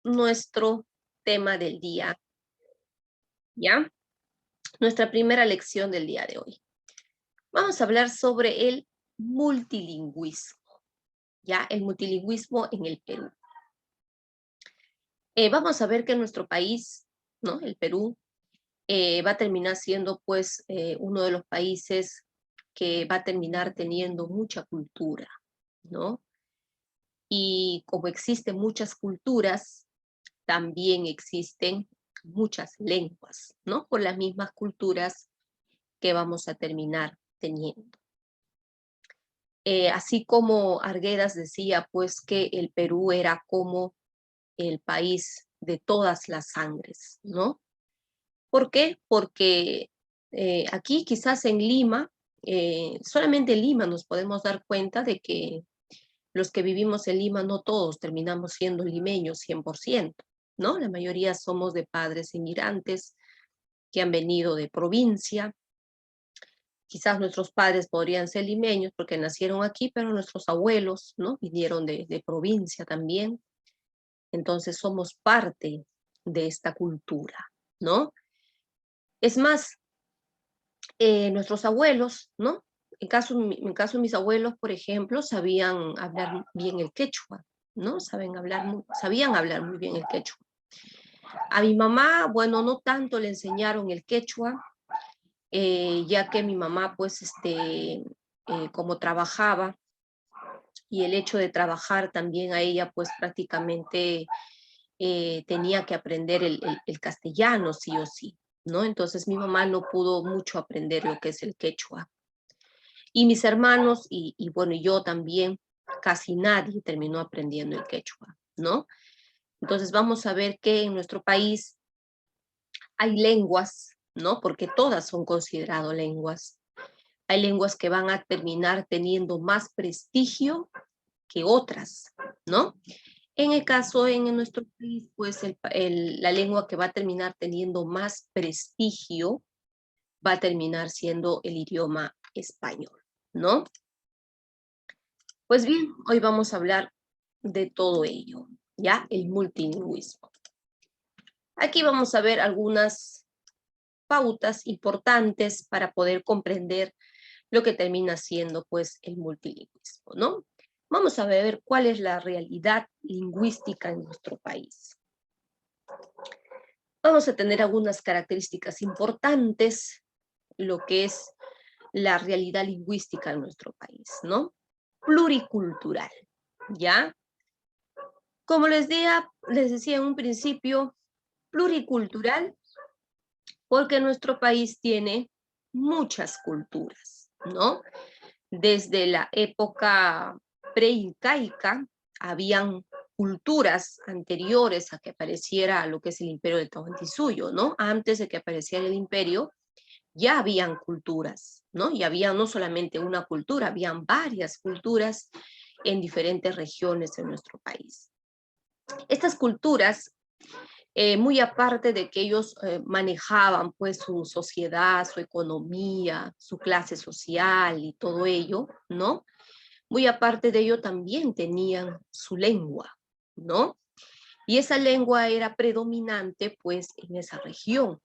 nuestro tema del día, ¿ya? Nuestra primera lección del día de hoy. Vamos a hablar sobre el multilingüismo, ¿ya? El multilingüismo en el Perú. Vamos a ver que nuestro país, ¿no? El Perú, va a terminar siendo, pues, uno de los países que va a terminar teniendo mucha cultura, ¿no? Y como existen muchas culturas, también existen muchas lenguas, ¿no? Por las mismas culturas que vamos a terminar teniendo. Así como Arguedas decía, pues, que el Perú era como el país de todas las sangres, ¿no? ¿Por qué? Porque aquí quizás en Lima, solamente en Lima nos podemos dar cuenta de que los que vivimos en Lima no todos terminamos siendo limeños 100%, ¿no? La mayoría somos de padres inmigrantes que han venido de provincia. Quizás nuestros padres podrían ser limeños porque nacieron aquí, pero nuestros abuelos, ¿no? Vinieron de provincia también. Entonces somos parte de esta cultura, ¿no? Es más, nuestros abuelos, ¿no? En caso de mis abuelos, por ejemplo, sabían hablar bien el quechua, ¿no? Sabían hablar muy bien el quechua. A mi mamá, bueno, no tanto le enseñaron el quechua, ya que mi mamá, pues, como trabajaba, y el hecho de trabajar también a ella, pues, prácticamente tenía que aprender el castellano, sí o sí, ¿no? Entonces mi mamá no pudo mucho aprender lo que es el quechua. Y mis hermanos, bueno, y yo también, casi nadie terminó aprendiendo el quechua, ¿no? Entonces vamos a ver que en nuestro país hay lenguas, ¿no? Porque todas son consideradas lenguas. Hay lenguas que van a terminar teniendo más prestigio que otras, ¿no? En el caso en nuestro país, pues la lengua que va a terminar teniendo más prestigio va a terminar siendo el idioma español, ¿no? Pues bien, hoy vamos a hablar de todo ello, ¿ya? El multilingüismo. Aquí vamos a ver algunas pautas importantes para poder comprender lo que termina siendo, pues, el multilingüismo, ¿no? Vamos a ver cuál es la realidad lingüística en nuestro país. Vamos a tener algunas características importantes, lo que es la realidad lingüística en nuestro país, ¿no? Pluricultural, ¿ya? Como les decía en un principio, pluricultural, porque nuestro país tiene muchas culturas, ¿no? Desde la época preincaica, habían culturas anteriores a que apareciera lo que es el imperio de Tahuantinsuyo, ¿no? Antes de que apareciera el imperio, ya habían culturas, ¿no? Y había no solamente una cultura, habían varias culturas en diferentes regiones de nuestro país. Estas culturas, muy aparte de que ellos manejaban pues su sociedad, su economía, su clase social y todo ello, ¿no? Muy aparte de ello también tenían su lengua, ¿no? Y esa lengua era predominante pues en esa región.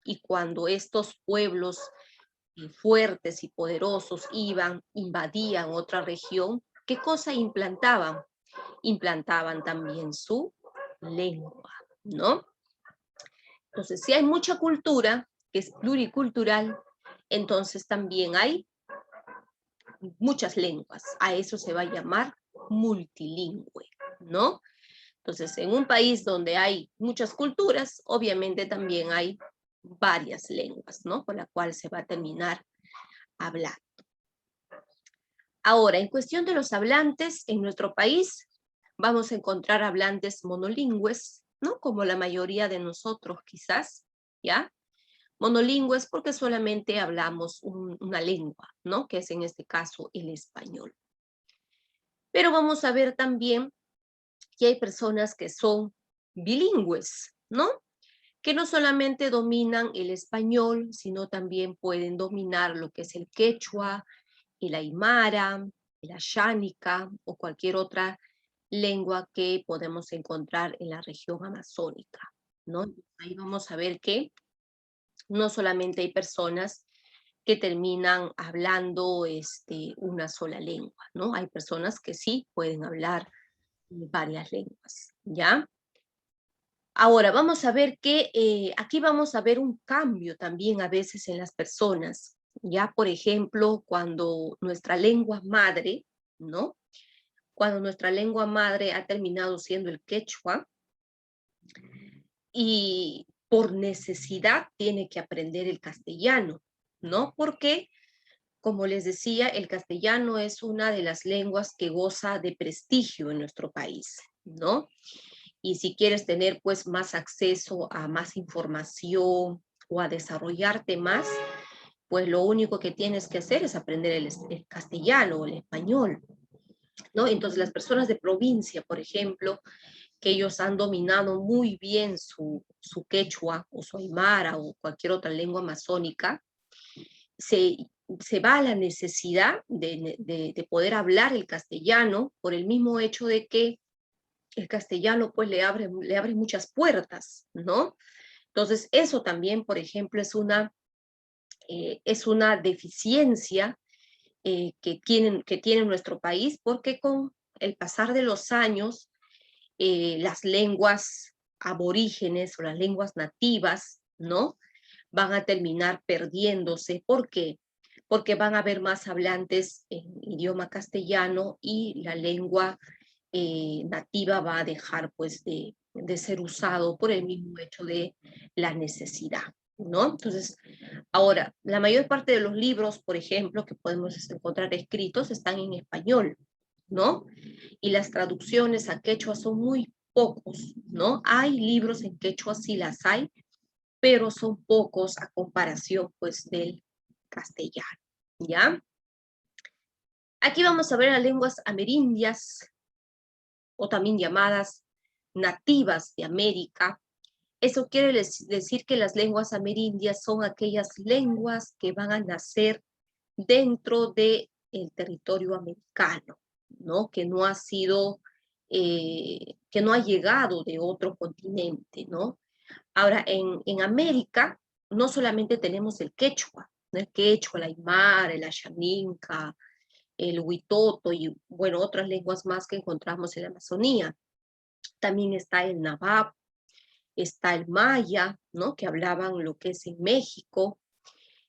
Y cuando estos pueblos fuertes y poderosos invadían otra región, ¿qué cosa implantaban? Implantaban también su lengua, ¿no? Entonces, si hay mucha cultura, que es pluricultural, entonces también hay muchas lenguas. A eso se va a llamar multilingüe, ¿no? Entonces, en un país donde hay muchas culturas, obviamente también hay varias lenguas, ¿no? Con la cual se va a terminar hablando. Ahora, en cuestión de los hablantes, en nuestro país vamos a encontrar hablantes monolingües, ¿no? Como la mayoría de nosotros quizás, ¿ya? Monolingües porque solamente hablamos una lengua, ¿no? Que es en este caso el español. Pero vamos a ver también que hay personas que son bilingües, ¿no? Que no solamente dominan el español, sino también pueden dominar lo que es el quechua, el aymara, el ashánica o cualquier otra lengua que podemos encontrar en la región amazónica, ¿no? Ahí vamos a ver que no solamente hay personas que terminan hablando una sola lengua, ¿no? Hay personas que sí pueden hablar varias lenguas, ¿ya? Ahora, vamos a ver que aquí vamos a ver un cambio también a veces en las personas, ¿ya? Por ejemplo, cuando nuestra lengua madre, ¿no? Cuando nuestra lengua madre ha terminado siendo el quechua y por necesidad tiene que aprender el castellano, ¿no? Porque, como les decía, el castellano es una de las lenguas que goza de prestigio en nuestro país, ¿no? Y si quieres tener pues más acceso a más información o a desarrollarte más, pues lo único que tienes que hacer es aprender el castellano o el español, ¿no? Entonces las personas de provincia, por ejemplo, que ellos han dominado muy bien su quechua o su aymara o cualquier otra lengua amazónica, se, se va a la necesidad de poder hablar el castellano por el mismo hecho de que el castellano pues le abre muchas puertas, ¿no? Entonces eso también, por ejemplo, es una deficiencia que tiene nuestro país porque con el pasar de los años las lenguas aborígenes o las lenguas nativas, ¿no? Van a terminar perdiéndose. ¿Por qué? Porque van a haber más hablantes en idioma castellano y la lengua nativa va a dejar pues de ser usado por el mismo hecho de la necesidad, ¿no? Entonces, ahora, la mayor parte de los libros, por ejemplo, que podemos encontrar escritos están en español, ¿no? Y las traducciones a quechua son muy pocos, ¿no? Hay libros en quechua, sí las hay, pero son pocos a comparación, pues, del castellano, ¿ya? Aquí vamos a ver las lenguas amerindias, o también llamadas nativas de América. Eso quiere decir que las lenguas amerindias son aquellas lenguas que van a nacer dentro del territorio americano, ¿no? Que no ha sido, que no ha llegado de otro continente, ¿no? Ahora, en América no solamente tenemos el quechua, ¿no? El quechua, el aymara, el ashaninka, el huitoto y, bueno, otras lenguas más que encontramos en la Amazonía. También está el nahuatl, está el maya, ¿no? Que hablaban lo que es en México,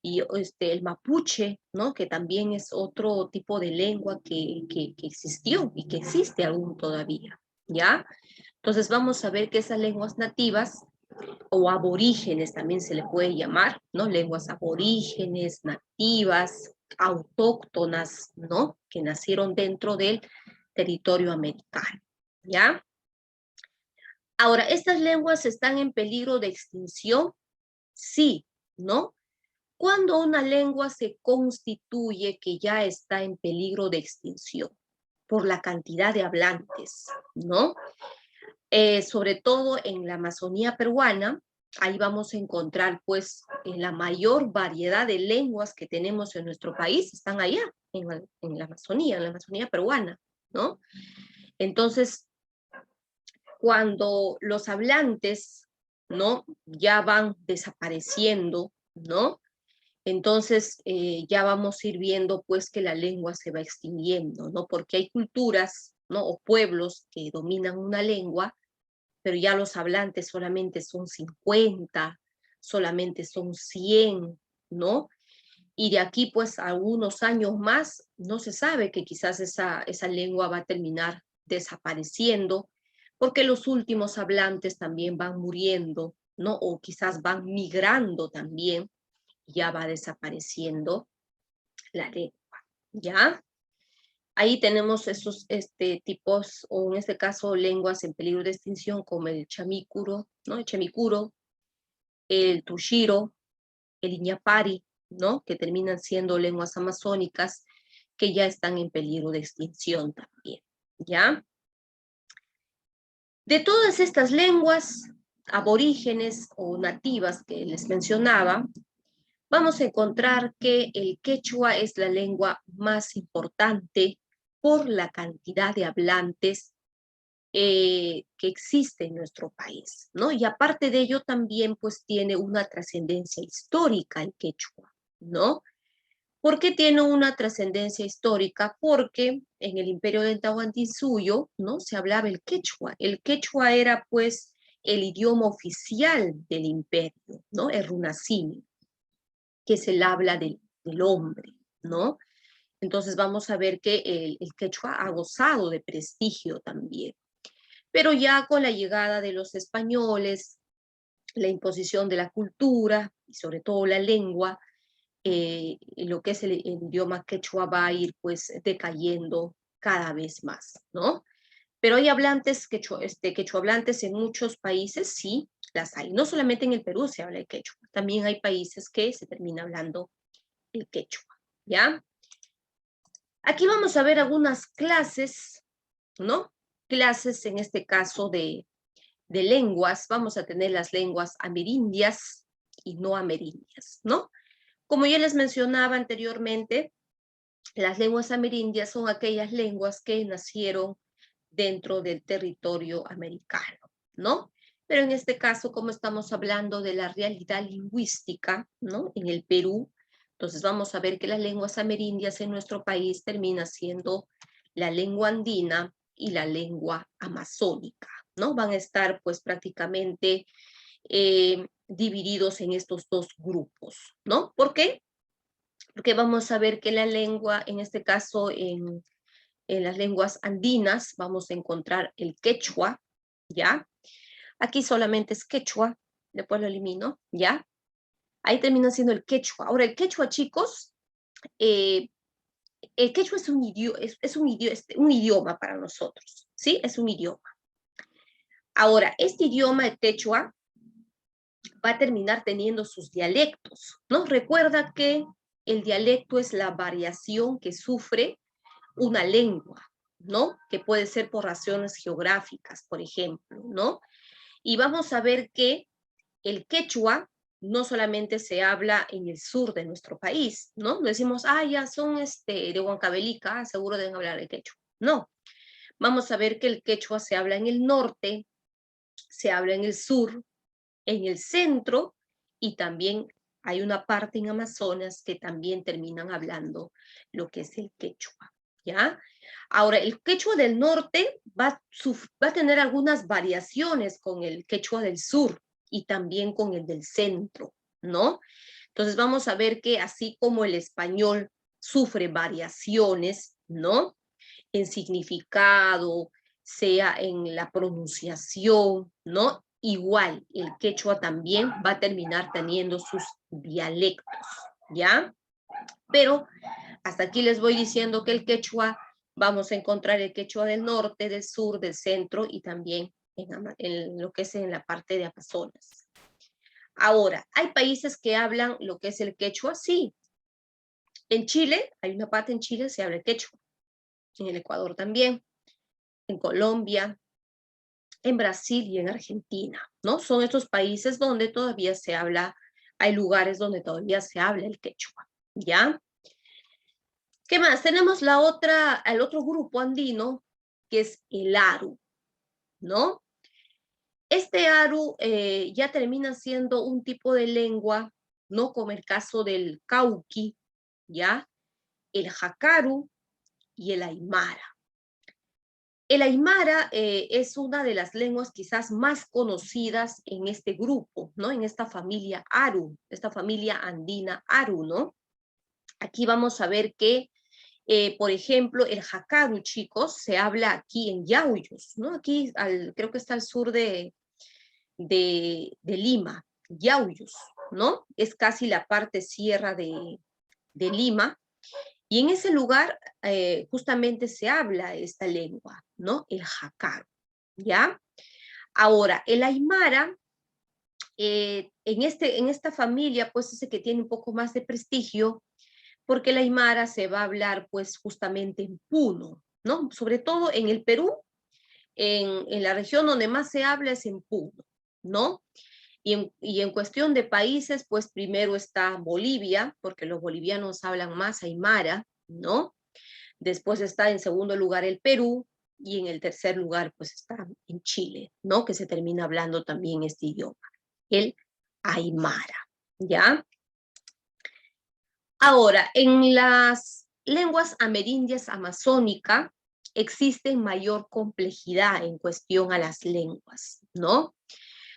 y el mapuche, ¿no? Que también es otro tipo de lengua que existió y que existe aún todavía, ¿ya? Entonces vamos a ver que esas lenguas nativas o aborígenes también se le puede llamar, ¿no? Lenguas aborígenes, nativas, autóctonas, ¿no? Que nacieron dentro del territorio americano, ¿ya? Ahora, ¿estas lenguas están en peligro de extinción? Sí, ¿no? Cuando una lengua se constituye que ya está en peligro de extinción por la cantidad de hablantes, ¿no? Sobre todo en la Amazonía peruana, ahí vamos a encontrar pues la mayor variedad de lenguas que tenemos en nuestro país, están allá, en la Amazonía peruana, ¿no? Entonces, cuando los hablantes, ¿no? Ya van desapareciendo, ¿no? Entonces ya vamos a ir viendo pues que la lengua se va extinguiendo, ¿no? Porque hay culturas, ¿no? O pueblos que dominan una lengua, pero ya los hablantes solamente son 50, solamente son 100, ¿no? Y de aquí pues a unos años más no se sabe que quizás esa lengua va a terminar desapareciendo porque los últimos hablantes también van muriendo, ¿no? O quizás van migrando también, ya va desapareciendo la lengua, ¿ya? Ahí tenemos esos tipos, o en este caso, lenguas en peligro de extinción, como el chamícuro, ¿no? El chemicuro, el tushiro, el iñapari, ¿no? Que terminan siendo lenguas amazónicas que ya están en peligro de extinción también, ¿ya? De todas estas lenguas aborígenes o nativas que les mencionaba, vamos a encontrar que el quechua es la lengua más importante por la cantidad de hablantes que existe en nuestro país, ¿no? Y aparte de ello también pues tiene una trascendencia histórica el quechua, ¿no? ¿Por qué tiene una trascendencia histórica? Porque en el imperio de Tahuantinsuyo, ¿no? Se hablaba el quechua. El quechua era pues el idioma oficial del imperio, ¿no? El runacimi, que es el habla del hombre, ¿no? Entonces vamos a ver que el quechua ha gozado de prestigio también. Pero ya con la llegada de los españoles, la imposición de la cultura y sobre todo la lengua, lo que es el idioma quechua va a ir pues decayendo cada vez más, ¿no? Pero hay hablantes quechua hablantes en muchos países, sí, las hay. No solamente en el Perú se habla el quechua, también hay países que se termina hablando el quechua, ¿ya? Aquí vamos a ver algunas clases, ¿no? Clases en este caso de lenguas. Vamos a tener las lenguas amerindias y no amerindias, ¿no? Como ya les mencionaba anteriormente, las lenguas amerindias son aquellas lenguas que nacieron dentro del territorio americano, ¿no? Pero en este caso, como estamos hablando de la realidad lingüística, ¿no? En el Perú, entonces vamos a ver que las lenguas amerindias en nuestro país termina siendo la lengua andina y la lengua amazónica, ¿no? Van a estar pues prácticamente divididos en estos dos grupos, ¿no? ¿Por qué? Porque vamos a ver que la lengua, en este caso en las lenguas andinas, vamos a encontrar el quechua, ¿ya? Aquí solamente es quechua, después lo elimino, ¿ya? Ahí termina siendo el quechua. Ahora, el quechua, chicos, eh, el quechua es un idioma para nosotros, ¿sí? Es un idioma. Ahora, este idioma, el quechua, va a terminar teniendo sus dialectos, ¿no? Recuerda que el dialecto es la variación que sufre una lengua, ¿no? Que puede ser por razones geográficas, por ejemplo, ¿no? Y vamos a ver que el quechua no solamente se habla en el sur de nuestro país, ¿no? No decimos, ah, ya son de Huancavelica, seguro deben hablar el quechua. No, vamos a ver que el quechua se habla en el norte, se habla en el sur, en el centro y también hay una parte en Amazonas que también terminan hablando lo que es el quechua, ¿ya? Ahora, el quechua del norte va a tener algunas variaciones con el quechua del sur y también con el del centro, ¿no? Entonces vamos a ver que así como el español sufre variaciones, ¿no? En significado, sea en la pronunciación, ¿no? Igual, el quechua también va a terminar teniendo sus dialectos, ¿ya? Pero hasta aquí les voy diciendo que el quechua, vamos a encontrar el quechua del norte, del sur, del centro y también en lo que es en la parte de Amazonas. Ahora, ¿hay países que hablan lo que es el quechua? Sí. En Chile, hay una parte en Chile se habla el quechua. En el Ecuador también. En Colombia, en Brasil y en Argentina, ¿no? Son estos países donde todavía se habla, hay lugares donde todavía se habla el quechua, ¿ya? ¿Qué más? Tenemos el otro grupo andino, que es el Aru, ¿no? Este Aru ya termina siendo un tipo de lengua, no como el caso del Cauqui, ¿ya? El Jacaru y el Aymara. El aymara es una de las lenguas quizás más conocidas en este grupo, ¿no? En esta familia Aru, esta familia andina Aru, ¿no? Aquí vamos a ver que, por ejemplo, el Jacaru, chicos, se habla aquí en Yauyos, ¿no? Aquí creo que está al sur de Lima, Yauyos, ¿no? Es casi la parte sierra de Lima. Y en ese lugar justamente se habla esta lengua, ¿no? El jacar, ¿ya? Ahora, el aymara, en esta familia, pues es el que tiene un poco más de prestigio, porque el aymara se va a hablar, pues, justamente en Puno, ¿no? Sobre todo en el Perú, en la región donde más se habla es en Puno, ¿no? Y en cuestión de países, pues primero está Bolivia, porque los bolivianos hablan más aymara, ¿no? Después está en segundo lugar el Perú, y en el tercer lugar pues está en Chile, ¿no? Que se termina hablando también este idioma, el aymara, ¿ya? Ahora, en las lenguas amerindias amazónicas existe mayor complejidad en cuestión a las lenguas, ¿no?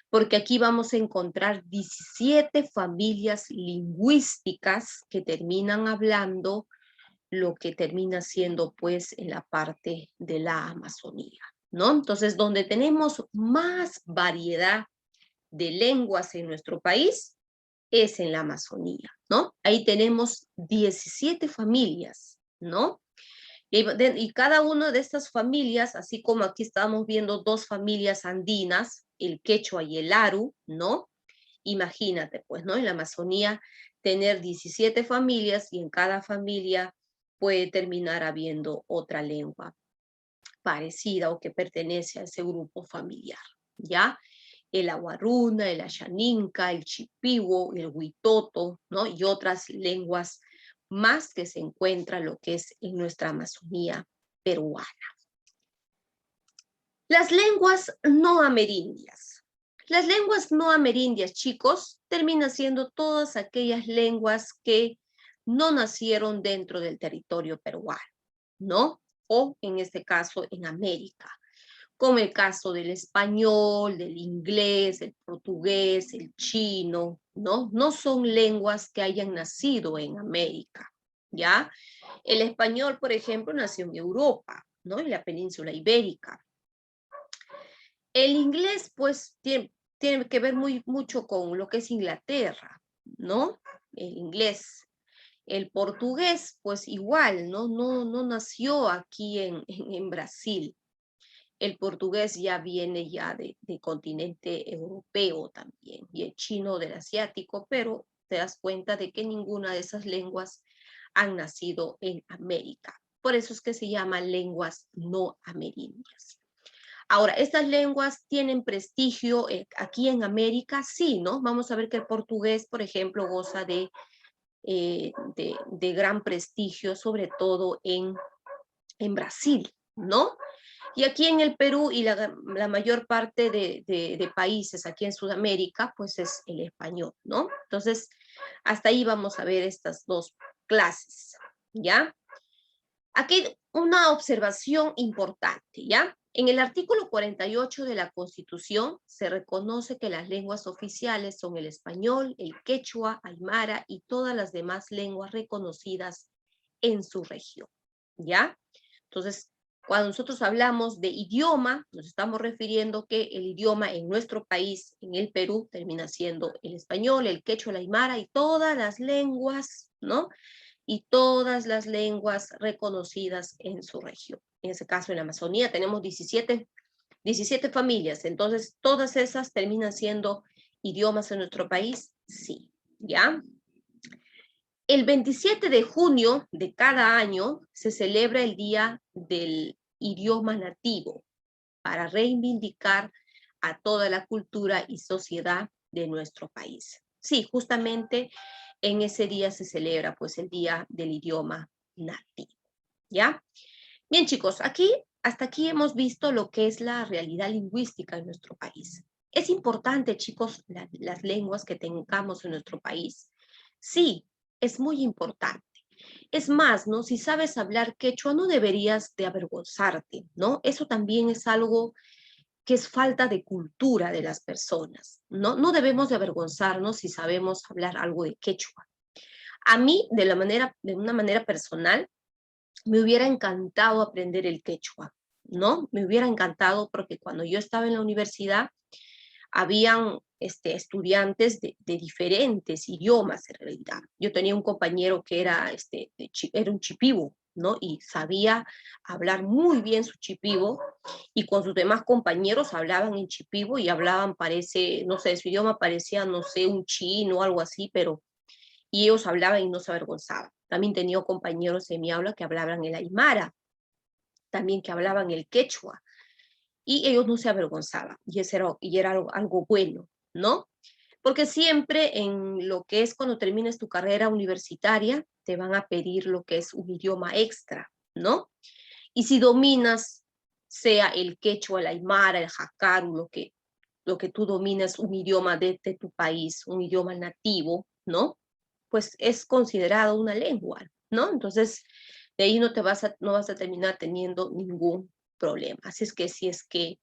Porque aquí vamos a encontrar 17 familias lingüísticas que terminan hablando lo que termina siendo pues en la parte de la Amazonía, ¿no? Entonces, donde tenemos más variedad de lenguas en nuestro país es en la Amazonía, ¿no? Ahí tenemos 17 familias, ¿no? Y cada una de estas familias, así como aquí estamos viendo dos familias andinas, el quechua y el aru, ¿no? Imagínate, pues, ¿no? En la Amazonía tener 17 familias y en cada familia puede terminar habiendo otra lengua parecida o que pertenece a ese grupo familiar, ¿ya? El aguaruna, el ayaninca, el chipiwo, el huitoto, ¿no? Y otras lenguas más que se encuentran lo que es en nuestra Amazonía peruana. Las lenguas no amerindias. Las lenguas no amerindias, chicos, terminan siendo todas aquellas lenguas que no nacieron dentro del territorio peruano, ¿no? O en este caso en América, como el caso del español, del inglés, el portugués, el chino, ¿no? No son lenguas que hayan nacido en América, ¿ya? El español, por ejemplo, nació en Europa, ¿no? En la península ibérica. El inglés, pues, tiene que ver mucho con lo que es Inglaterra, ¿no? El inglés. El portugués, pues igual, ¿no? No nació aquí en Brasil. El portugués ya viene ya de continente europeo también, y el chino del asiático, pero te das cuenta de que ninguna de esas lenguas han nacido en América. Por eso es que se llaman lenguas no amerindias. Ahora, ¿estas lenguas tienen prestigio aquí en América? Sí, ¿no? Vamos a ver que el portugués, por ejemplo, goza de gran prestigio, sobre todo en Brasil, ¿no? Y aquí en el Perú y la mayor parte de países aquí en Sudamérica, pues es el español, ¿no? Entonces, hasta ahí vamos a ver estas dos clases, ¿ya? Aquí una observación importante, ¿ya? En el artículo 48 de la Constitución se reconoce que las lenguas oficiales son el español, el quechua, aymara y todas las demás lenguas reconocidas en su región, ¿ya? Entonces, cuando nosotros hablamos de idioma, nos estamos refiriendo que el idioma en nuestro país, en el Perú, termina siendo el español, el quechua, el aymara y todas las lenguas, ¿no? Y todas las lenguas reconocidas en su región. En ese caso, en la Amazonía tenemos 17 familias, entonces todas esas terminan siendo idiomas en nuestro país, sí, ¿ya? El 27 de junio de cada año se celebra el Día del Idioma Nativo para reivindicar a toda la cultura y sociedad de nuestro país. Sí, justamente en ese día se celebra pues el Día del Idioma Nativo, ¿ya? Bien, chicos, hasta aquí hemos visto lo que es la realidad lingüística en nuestro país. Es importante, chicos, las lenguas que tengamos en nuestro país. Sí, es muy importante. Es más, ¿no? Si sabes hablar quechua, no deberías de avergonzarte, ¿no? Eso también es algo que es falta de cultura de las personas, ¿no? No debemos de avergonzarnos si sabemos hablar algo de quechua. A mí, de una manera personal, me hubiera encantado aprender el quechua, ¿no? Me hubiera encantado porque cuando yo estaba en la universidad, habían estudiantes de diferentes idiomas en realidad. Yo tenía un compañero que era un chipivo, ¿no? Y sabía hablar muy bien su chipivo y con sus demás compañeros hablaban en chipivo y hablaban, no sé, su idioma parecía, no sé, un chino o algo así, pero y ellos hablaban y no se avergonzaban. También tenía compañeros en mi aula que hablaban el aymara, también que hablaban el quechua, y ellos no se avergonzaban, y era algo bueno, ¿no? Porque siempre en lo que es cuando termines tu carrera universitaria, te van a pedir lo que es un idioma extra, ¿no? Y si dominas sea el quechua, el aymara, el jacaru, lo que tú dominas, un idioma de tu país, un idioma nativo, ¿no? Pues es considerado una lengua, ¿no? Entonces, de ahí no vas a terminar teniendo ningún problema. Así es que si es que